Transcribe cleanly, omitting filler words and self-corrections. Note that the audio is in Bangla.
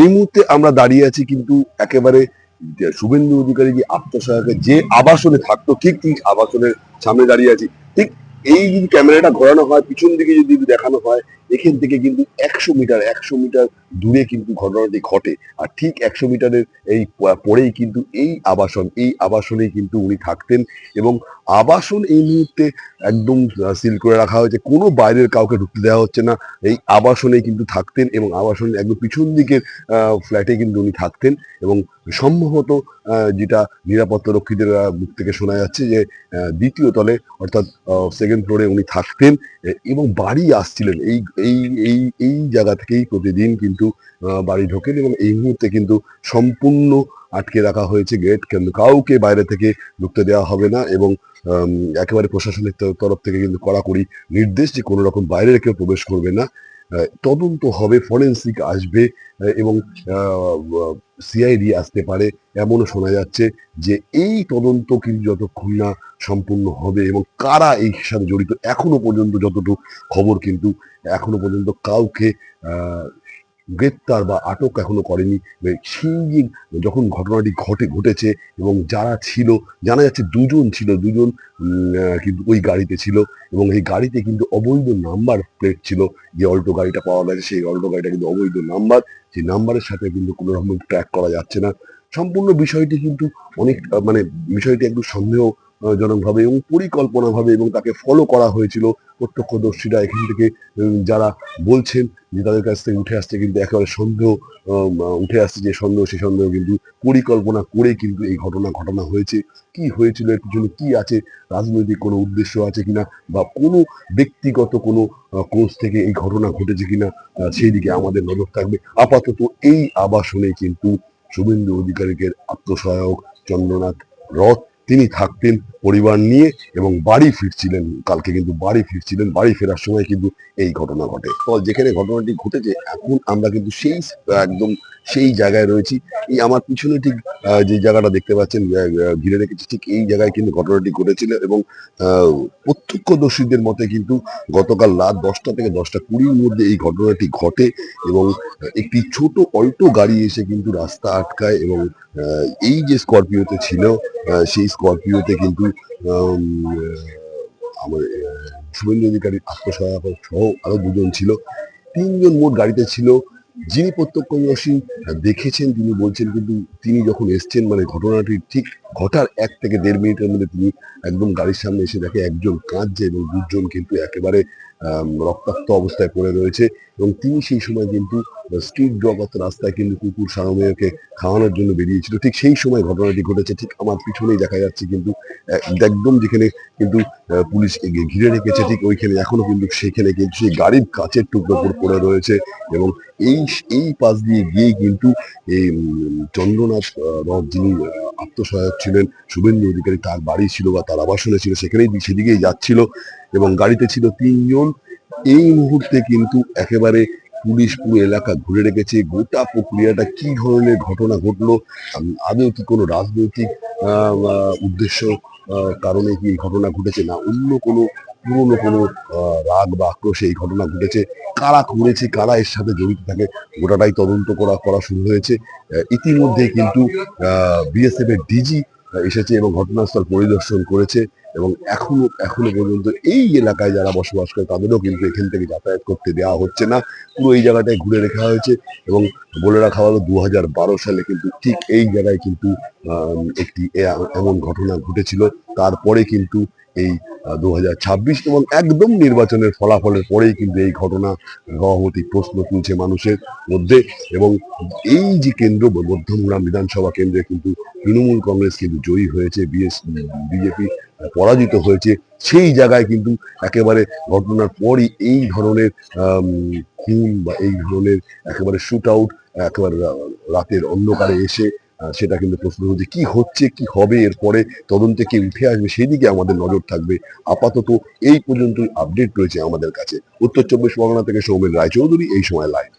এই মুহূর্তে আমরা দাঁড়িয়ে আছি কিন্তু একেবারে শুভেন্দু অধিকারী যে আত্মসহায়কের যে আবাসনে থাকতো, ঠিক আবাসনের সামনে দাঁড়িয়ে আছি। ঠিক এই যদি ক্যামেরাটা ঘোরানো হয়, পিছন দিকে যদি দেখানো হয়, এখান থেকে কিন্তু 100 মিটার দূরে কিন্তু ঘটনাটি ঘটে। আর ঠিক 100 মিটারের এই পরেই কিন্তু এই আবাসনেই কিন্তু উনি থাকতেন। এবং আবাসন এই মুহূর্তে একদম সিল করে রাখা হয়েছে, কোনো বাইরের কাউকে ঢুকতে দেওয়া হচ্ছে না। এই আবাসনেই কিন্তু থাকতেন এবং আবাসনের একদম পিছন দিকের ফ্ল্যাটে কিন্তু উনি থাকতেন। এবং সম্ভবত যেটা নিরাপত্তা রক্ষীদের মুখ থেকে শোনা যাচ্ছে যে দ্বিতীয় তলে অর্থাৎ সেকেন্ড ফ্লোরে উনি থাকতেন এবং বাড়ি আসছিলেন এই এই এই এই জায়গা থেকেই প্রতিদিন কিন্তু বাড়ি ঢোকেন। এবং এই মুহূর্তে কিন্তু সম্পূর্ণ আটকে রাখা হয়েছে গেট, কিন্তু কাউকে বাইরে থেকে ঢুকতে দেওয়া হবে না। এবং একেবারে প্রশাসনের তরফ থেকে কিন্তু কড়াকড়ি নির্দেশ যে কোনো রকম বাইরের কেউ প্রবেশ করবে না। তদন্ত হবে, ফরেন্সিক আসবে এবং সিআইডি আসতে পারে, এমনও শোনা যাচ্ছে। যে এই তদন্ত কিন্তু যতক্ষণ না সম্পূর্ণ হবে এবং কারা এই সাথে জড়িত, এখনো পর্যন্ত যতটুকু খবর কিন্তু এখনো পর্যন্ত কাউকে আহ গ্রেপ্তার বা আটক এখনো করেনি। সেই যে যখন ঘটনাটি ঘটেছে এবং যারা ছিল, জানা যাচ্ছে দুজন কিন্তু ওই গাড়িতে ছিল। এবং এই গাড়িতে কিন্তু অবৈধ নাম্বার প্লেট ছিল। যে অল্টো গাড়িটা পাওয়া গেছে সেই অল্টো গাড়িটা কিন্তু অবৈধ নাম্বার, সেই নাম্বারের সাথে কিন্তু কোনো রকম ট্র্যাক করা যাচ্ছে না। সম্পূর্ণ বিষয়টি কিন্তু অনেক মানে বিষয়টি একটু সন্দেহ জনক ভাবে এবং পরিকল্পনা ভাবে এবং তাকে ফলো করা হয়েছিল। প্রত্যক্ষদর্শীরা এখান থেকে যারা বলছেন যে তাদের কাছ থেকে উঠে আসছে কিন্তু একেবারে সন্দেহ উঠে আসছে, যে সন্দেহ সেই সন্দেহ কিন্তু পরিকল্পনা করে কিন্তু এই ঘটনা ঘটানো হয়েছে। কি হয়েছিল, এর পিছনে কি আছে, রাজনৈতিক কোনো উদ্দেশ্য আছে কিনা বা কোনো ব্যক্তিগত কোনো কোষ থেকে এই ঘটনা ঘটেছে কিনা, সেই দিকে আমাদের নজর থাকবে। আপাতত এই আবাসনে কিন্তু শুভেন্দু অধিকারীকে আত্মসহায়ক চন্দ্রনাথ রথ তিনি থাকতেন পরিবার নিয়ে এবং বাড়ি ফিরছিলেন। কালকে কিন্তু বাড়ি ফিরছিলেন, বাড়ি ফেরার সময় কিন্তু এই ঘটনা ঘটে। তো যেখানে ঘটনাটি ঘটেছে এখন আমরা কিন্তু একদম সেই জায়গায় রয়েছি। এই আমার পিছনে ঠিক যে জায়গাটা দেখতে পাচ্ছেন ঘিরে রেখেছি, ঠিক এই জায়গায় কিন্তু ঘটনাটি ঘটেছিল। এবং আহ, প্রত্যক্ষদর্শীদের মতে কিন্তু গতকাল রাত 10টা থেকে 10টা 20-র মধ্যে এই ঘটনাটি ঘটে। এবং একটি ছোট অল্টো গাড়ি এসে কিন্তু রাস্তা আটকায় এবং এই যে স্করপিওতে ছিল সেই স্করপিওতে কিন্তু আম, আমার শুভেন্দু অধিকারীর আত্মসহায়ক সহ আরো দুজন ছিল, তিনজন মোট গাড়িতে ছিল। যিনি প্রত্যক্ষদর্শী দেখেছেন তিনি বলছেন কিন্তু তিনি যখন এসছেন মানে ঘটনাটি ঠিক ঘটার 1 থেকে 1.5 মিনিটের মধ্যে তিনি একদম গাড়ির সামনে এসে দেখে একজন কাঁদছে এবং দুজন কিন্তু একেবারে রক্তাক্ত অবস্থায় পড়ে রয়েছে। এবং তিনি সেই সময় কিন্তু স্ট্রিট ডগ অর্থাৎ রাস্তায় কিন্তু কুকুর সারমেয়কে খাওয়ানোর জন্য বেরিয়েছিল। ঠিক সেই সময় ঘটনাটি ঘটেছে। ঠিক আমার পিছনেই দেখা যাচ্ছে কিন্তু একদম যেখানে কিন্তু পুলিশ ঘিরে রেখেছে ঠিক ওইখানে এখনো কিন্তু সেখানে কিন্তু সেই গাড়ির কাচের টুকরো পড়ে রয়েছে। এবং এই এই পাশ দিয়ে গিয়ে কিন্তু এই চন্দ্রনাথ রথ যিনি আত্মসহায়ক ছিলেন শুভেন্দু অধিকারী, তার বাড়ি ছিল বা তার আবাসনে ছিল, সেদিকেই যাচ্ছিল এবং গাড়িতে ছিল তিনজন। এই মুহূর্তে কিন্তু একেবারে পুলিশ পুরো এলাকা ঘুরে রেখেছে। গোটা প্রক্রিয়াটা কি ধরনের ঘটনা ঘটলো, আদৌ কি কোনো রাজনৈতিক উদ্দেশ্য কারণে কি এই ঘটনা ঘটেছে, না অন্য কোনো পুরনো কোনো রাগ বা আক্রোশে এই ঘটনা ঘটেছে, কারা করেছে, কারা এর সাথে জড়িত থাকে, গোটাটাই তদন্ত করা শুরু হয়েছে। ইতিমধ্যে কিন্তু বিএসএফ এর ডিজি এসেছে এবং ঘটনাস্থল পরিদর্শন করেছে। এবং এখনো পর্যন্ত এই এলাকায় যারা বসবাস করে তাদেরও কিন্তু এখান থেকে যাতায়াত করতে দেওয়া হচ্ছে না, পুরো এই জায়গাটায় ঘুরে রাখা হয়েছে। এবং বলে রাখা হলো 2012 সালে কিন্তু ঠিক এই জায়গায় কিন্তু একটি এমন ঘটনা ঘটেছিল। তারপরে কিন্তু এই 2026 এবং একদম নির্বাচনের ফলাফলের পরেই কিন্তু এই ঘটনা গহমতি প্রশ্ন তুলছে মানুষের মধ্যে। এবং এই যে কেন্দ্র মধ্যমগ্রাম বিধানসভা কেন্দ্রে কিন্তু তৃণমূল কংগ্রেস কিন্তু জয়ী হয়েছে, বিজেপি পরাজিত হয়েছে। সেই জায়গায় কিন্তু একেবারে ঘটনার পরই এই ধরনের খুন বা এই ধরনের একেবারে শুট আউট একেবারে রাতের অন্ধকারে এসে সেটা কিন্তু প্রশ্ন হচ্ছে কি হচ্ছে, কি হবে এরপরে, তদন্তে কে উঠে আসবে সেদিকে আমাদের নজর থাকবে। আপাতত এই পর্যন্তই আপডেট রয়েছে আমাদের কাছে। উত্তর 24 পরগনা থেকে সৌমেন রায়চৌধুরী, এই সময় লাইভ।